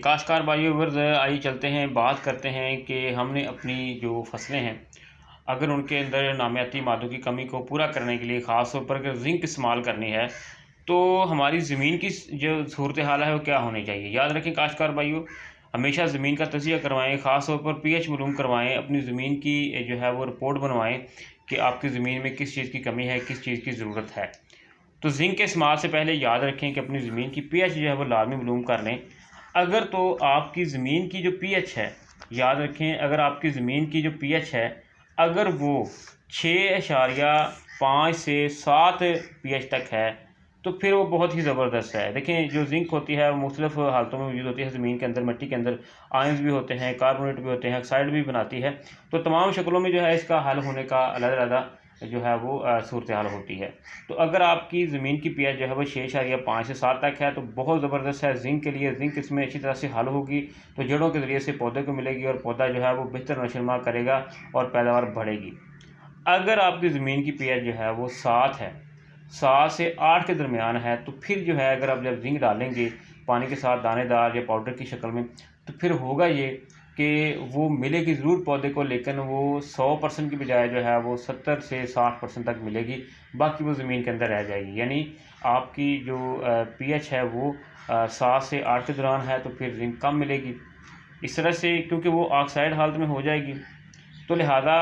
काश्तकार भाइयों वर्द आइए चलते हैं, बात करते हैं कि हमने अपनी जो फसलें हैं, अगर उनके अंदर नामियाती मादों की कमी को पूरा करने के लिए ख़ास तौर पर अगर ज़िंक इस्तेमाल करनी है, तो हमारी ज़मीन की जो सूरत हाल है वो क्या होनी चाहिए। याद रखें काश्तकार भाइयों, हमेशा ज़मीन का तज़किया करवाएँ, ख़ास तौर पर पीएच मालूम करवाएँ, अपनी ज़मीन की जो है वो रिपोर्ट बनवाएँ कि आपकी ज़मीन में किस चीज़ की कमी है, किस चीज़ की ज़रूरत है। तो ज़िंक के इस्तेमाल से पहले याद रखें कि अपनी ज़मीन की पीएच जो है वो लाज़मी मालूम कर लें। अगर तो आपकी ज़मीन की जो पीएच है, याद रखें अगर आपकी ज़मीन की जो पीएच है, अगर वो 6.5 से 7 पीएच तक है, तो फिर वो बहुत ही ज़बरदस्त है। देखें जो ज़िंक होती है वो मुख्तलिफ़ हालतों में मौजूद होती है ज़मीन के अंदर, मिट्टी के अंदर आयन्स भी होते हैं, कार्बोनेट भी होते हैं, ऑक्साइड भी बनाती है। तो तमाम शक्लों में जो है इसका हल होने का अलग-अलग जो है वो सूरत हाल होती है। तो अगर आपकी ज़मीन की पीएच जो है वो 6.5 से 7 तक है, तो बहुत ज़बरदस्त है ज़िंक के लिए। ज़िंक इसमें अच्छी तरह से हल होगी तो जड़ों के ज़रिए से पौधे को मिलेगी और पौधा जो है वो बेहतर नशोनुमा करेगा और पैदावार बढ़ेगी। अगर आपकी ज़मीन की पीएच जो है वो 7 है, 7 से 8 के दरमियान है, तो फिर जो है अगर आप जब ज़िंक डालेंगे पानी के साथ दानेदार या पाउडर की शक्ल में, तो फिर होगा ये कि वो मिलेगी ज़रूर पौधे को, लेकिन वो 100% की बजाय जो है वो 70 से 60% तक मिलेगी, बाकी वो ज़मीन के अंदर रह जाएगी। यानी आपकी जो पीएच है वो 7 से 8 के दौरान है, तो फिर ज़िंक कम मिलेगी। इस तरह से क्योंकि वो ऑक्साइड हालत में हो जाएगी, तो लिहाजा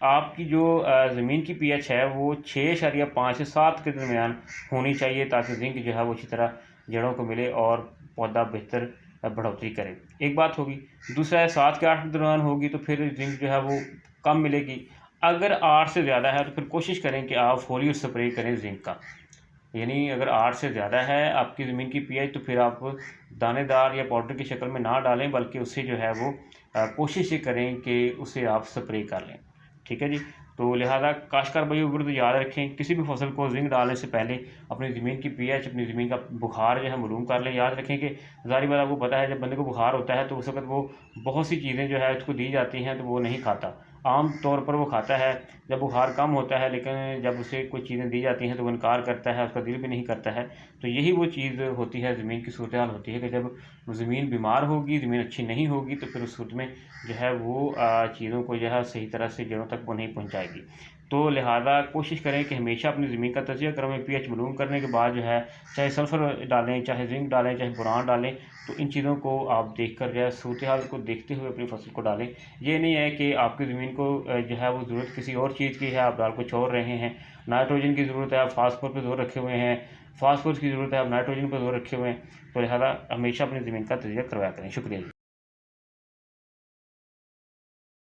आपकी जो ज़मीन की पीएच है वो 6.5 से 7 के दरमियान होनी चाहिए, ताकि ज़िंक जो है वो अच्छी तरह जड़ों को मिले और पौधा बेहतर बढ़ोतरी करे। एक बात होगी। दूसरा है 7 के 8 के दरमियान होगी तो फिर ज़िंक जो है वो कम मिलेगी। अगर 8 से ज़्यादा है तो फिर कोशिश करें कि आप फोलियो स्प्रे करें ज़िंक का। यानी अगर 8 से ज़्यादा है आपकी ज़मीन की पीएच, तो फिर आप दानेदार या पाउडर की शक्ल में ना डालें, बल्कि उससे जो है वो कोशिश ये करें कि उसे आप स्प्रे कर लें। ठीक है जी। तो लिहाजा काश्तकार भाइयों वर्द याद रखें, किसी भी फसल को ज़िंक डालने से पहले अपनी ज़मीन की पीएच, अपनी ज़मीन का बुखार जो है मालूम कर लें। याद रखें कि ज़ाहिर बात आपको पता है जब बंदे को बुखार होता है तो उस वक़्त वो बहुत सी चीज़ें जो है उसको दी जाती हैं तो वो नहीं खाता। आम तौर पर वो खाता है जब बुखार कम होता है, लेकिन जब उसे कुछ चीज़ें दी जाती हैं तो वो इनकार करता है, उसका दिल भी नहीं करता है। तो यही वो चीज़ होती है, ज़मीन की सूरत हाल होती है कि जब ज़मीन बीमार होगी, ज़मीन अच्छी नहीं होगी, तो फिर उस सूरत में जो है वो चीज़ों को जो है सही तरह से जड़ों तक वो नहीं पहुँचाएगी। तो लिहाजा कोशिश करें कि हमेशा अपनी ज़मीन का तज़किया करवाएँ। पीएच मालूम करने के बाद जो है चाहे सल्फ़र डालें, चाहे ज़िंक डालें, चाहे बोरान डालें, तो इन चीज़ों को आप देख कर जो है सूरत हाल को देखते हुए अपनी फसल को डालें। ये नहीं है कि आपकी ज़मीन को जो है वो ज़रूरत किसी और चीज़ की है, आप डाल को छोड़ रहे हैं। नाइट्रोजन की ज़रूरत है, आप फास्फोरस पे ज़ोर रखे हुए हैं, फास्फोरस की ज़रूरत है, आप नाइट्रोजन पर ज़ोर रखे हुए हैं। तो लिहाजा हमेशा अपनी ज़मीन का तज़किया करवाया करें। शुक्रिया जी।